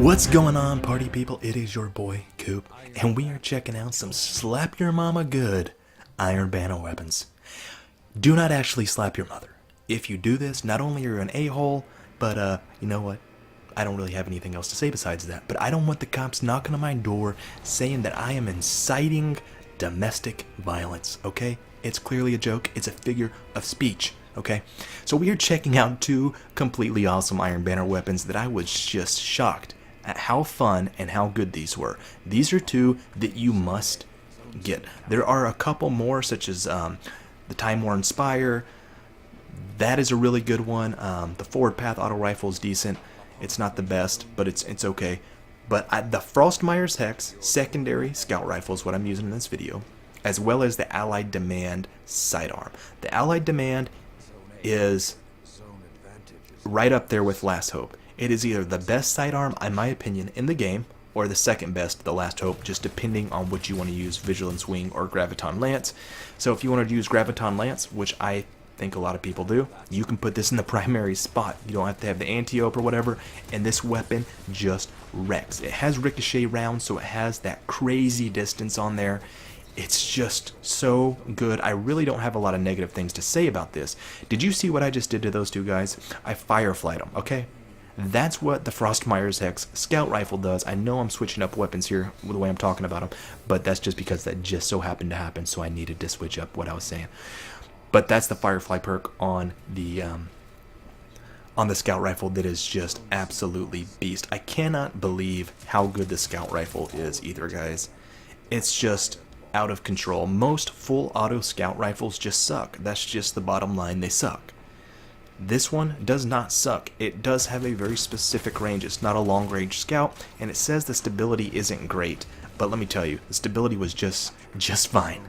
What's going on, party people? It is your boy, Coop, and we are checking out some slap your mama good iron banner weapons. Do not actually slap your mother. If you do this, not only are you an a-hole, but you know what? I don't really have anything else to say besides that, but I don't want the cops knocking on my door saying that I am inciting domestic violence, okay? It's clearly a joke. It's a figure of speech, okay? So we are checking out two completely awesome iron banner weapons that I was just shocked at how fun and how good these were. These are two that you must get. There are a couple more, such as the Time-Worn Spire. That is a really good one. The Forward Path Auto Rifle is decent. It's not the best, but it's okay. But the frostmires Hex secondary scout rifle is what I'm using in this video, as well as the Allied Demand sidearm. The Allied Demand is right up there with Last Hope. It is either the best sidearm, in my opinion, in the game, or the second best, the Last Hope, just depending on what you want to use, Vigilance Wing or Graviton Lance. So if you want to use Graviton Lance, which I think a lot of people do, you can put this in the primary spot. You don't have to have the anti-ope or whatever, and this weapon just wrecks. It has ricochet rounds, so it has that crazy distance on there. It's just so good. I really don't have a lot of negative things to say about this. Did you see what I just did to those two guys? I fireflied them, okay? That's what the frostmires Hex scout rifle does. I know I'm switching up weapons here with the way I'm talking about them, but that's just because that just so happened to happen, so I needed to switch up what I was saying. But that's the firefly perk on the scout rifle that is just absolutely beast. I cannot believe how good the scout rifle is either, guys. It's just out of control. Most full auto scout rifles just suck. That's just the bottom line. They suck. This one does not suck. It does have a very specific range. It's not a long range scout, and it says the stability isn't great. But let me tell you, the stability was just fine.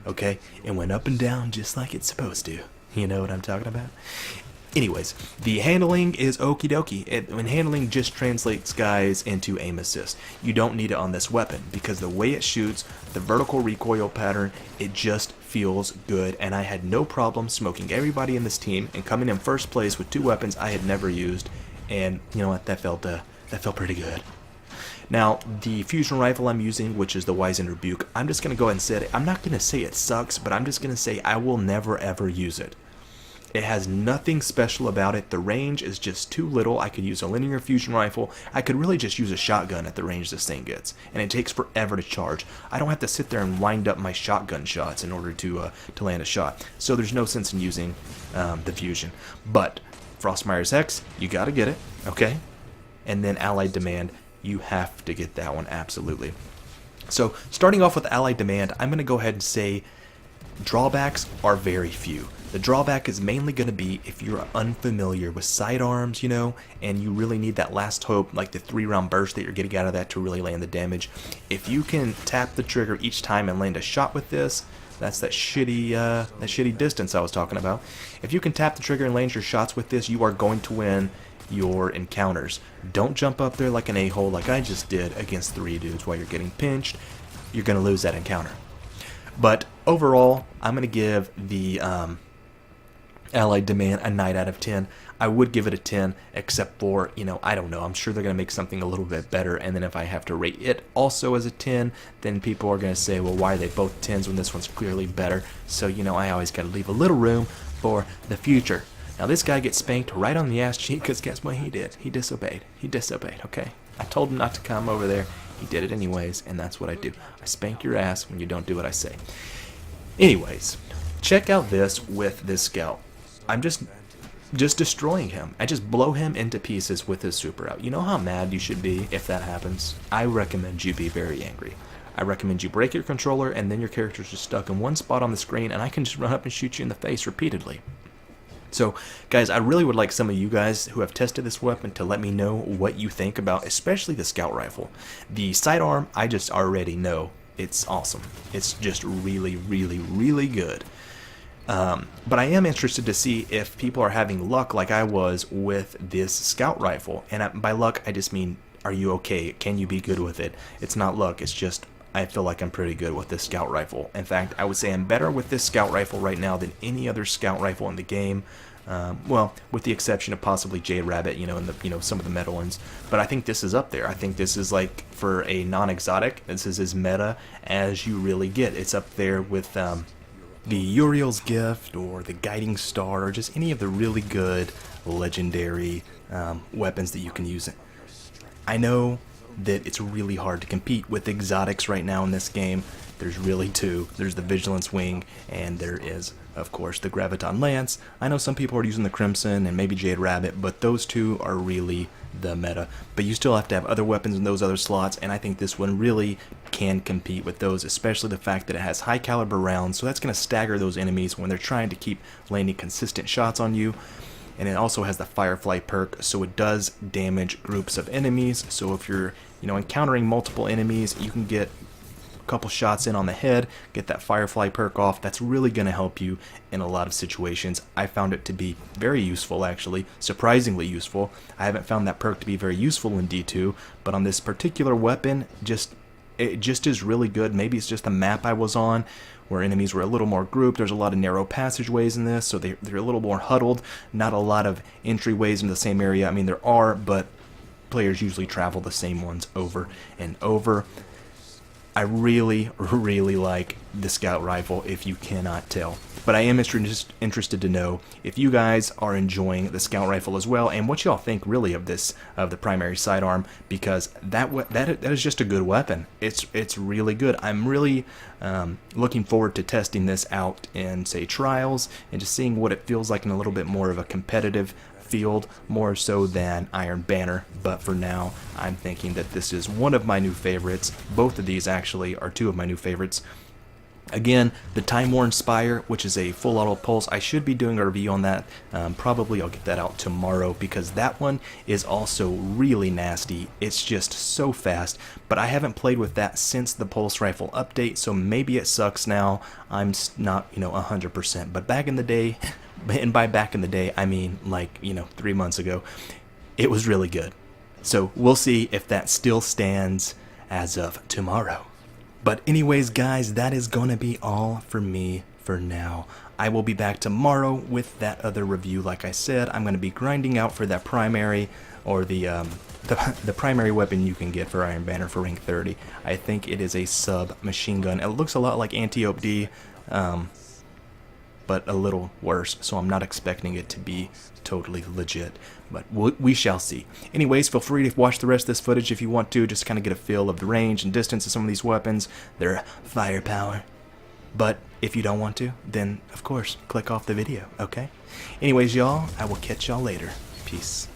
Okay? It went up and down just like it's supposed to. You know what I'm talking about? Anyways, the handling is okie dokie. When handling just translates guys into aim assist. You don't need it on this weapon because the way it shoots, the vertical recoil pattern, it just feels good. And I had no problem smoking everybody in this team and coming in first place with two weapons I had never used. And you know what? That felt pretty good. Now, the fusion rifle I'm using, which is the Wizen Rebuke, I'm just going to go ahead and say it. I'm not going to say it sucks, but I'm just going to say I will never ever use it. It has nothing special about it. The range is just too little. I could use a linear fusion rifle. I could really just use a shotgun at the range this thing gets. And it takes forever to charge. I don't have to sit there and wind up my shotgun shots in order to land a shot. So there's no sense in using the fusion. But frostmires Hex, you got to get it, okay? And then Allied Demand, you have to get that one, absolutely. So starting off with Allied Demand, I'm going to go ahead and say drawbacks are very few. The drawback is mainly going to be if you're unfamiliar with sidearms, you know, and you really need that last hope, like the 3-round burst that you're getting out of that to really land the damage. If you can tap the trigger each time and land a shot with this, that's that shitty distance I was talking about. If you can tap the trigger and land your shots with this, you are going to win your encounters. Don't jump up there like an a-hole like I just did against 3 dudes while you're getting pinched. You're going to lose that encounter. But overall, I'm going to give the Allied Demand a 9 out of 10. I would give it a 10, except for, you know, I don't know. I'm sure they're going to make something a little bit better, and then if I have to rate it also as a 10, then people are going to say, well, why are they both 10s when this one's clearly better? So, you know, I always got to leave a little room for the future. Now, this guy gets spanked right on the ass cheek because guess what he did? He disobeyed. He disobeyed, okay? I told him not to come over there. He did it anyways, and that's what I do. I spank your ass when you don't do what I say. Anyways, check out this with this scout. I'm just destroying him. I just blow him into pieces with his super out. You know how mad you should be if that happens? I recommend you be very angry. I recommend you break your controller and then your character's just stuck in one spot on the screen and I can just run up and shoot you in the face repeatedly. So, guys, I really would like some of you guys who have tested this weapon to let me know what you think about, especially the scout rifle. The sidearm, I just already know it's awesome. It's just really, really, really good. But I am interested to see if people are having luck like I was with this scout rifle. And by luck, I just mean, are you okay? Can you be good with it? It's not luck. It's just I feel like I'm pretty good with this scout rifle. In fact, I would say I'm better with this scout rifle right now than any other scout rifle in the game. Well, with the exception of possibly Jade Rabbit, and some of the meta ones. But I think this is up there. I think this is like, for a non-exotic, this is as meta as you really get. It's up there with the Uriel's Gift or the Guiding Star or just any of the really good legendary weapons that you can use. I know that it's really hard to compete with exotics right now in this game. There's really two. There's the Vigilance Wing, and there is, of course, the Graviton Lance. I know some people are using the Crimson and maybe Jade Rabbit, but those two are really the meta. But you still have to have other weapons in those other slots, and I think this one really can compete with those, especially the fact that it has high caliber rounds, so that's going to stagger those enemies when they're trying to keep landing consistent shots on you. And it also has the Firefly perk, so it does damage groups of enemies. So if you're, encountering multiple enemies, you can get a couple shots in on the head, get that Firefly perk off. That's really going to help you in a lot of situations. I found it to be very useful, actually, surprisingly useful. I haven't found that perk to be very useful in D2, but on this particular weapon, it just is really good. Maybe it's just the map I was on, where enemies were a little more grouped. There's a lot of narrow passageways in this, so they're a little more huddled. Not a lot of entryways in the same area. I mean, there are, but players usually travel the same ones over and over. I really, really like the Scout Rifle, if you cannot tell. But I am interested to know if you guys are enjoying the Scout Rifle as well, and what y'all think really of the primary sidearm, because that is just a good weapon. It's really good. I'm really looking forward to testing this out in, say, trials, and just seeing what it feels like in a little bit more of a competitive field, more so than Iron Banner. But for now, I'm thinking that this is one of my new favorites. Both of these actually are two of my new favorites. Again, the Time Worn Spire, which is a full auto pulse, I should be doing a review on that. Probably I'll get that out tomorrow, because that one is also really nasty. It's just so fast, but I haven't played with that since the Pulse Rifle update, so maybe it sucks now. I'm not 100%, but back in the day, and by back in the day, I mean like 3 months ago, it was really good. So we'll see if that still stands as of tomorrow. But anyways, guys, that is going to be all for me for now. I will be back tomorrow with that other review. Like I said, I'm going to be grinding out for that primary, or the primary weapon you can get for Iron Banner for rank 30. I think it is a sub-machine gun. It looks a lot like Anti-Op D, but a little worse, so I'm not expecting it to be totally legit, but we shall see. Anyways, feel free to watch the rest of this footage if you want to, just kind of get a feel of the range and distance of some of these weapons, their firepower. But if you don't want to, then of course click off the video, okay? Anyways, y'all, I will catch y'all later. Peace.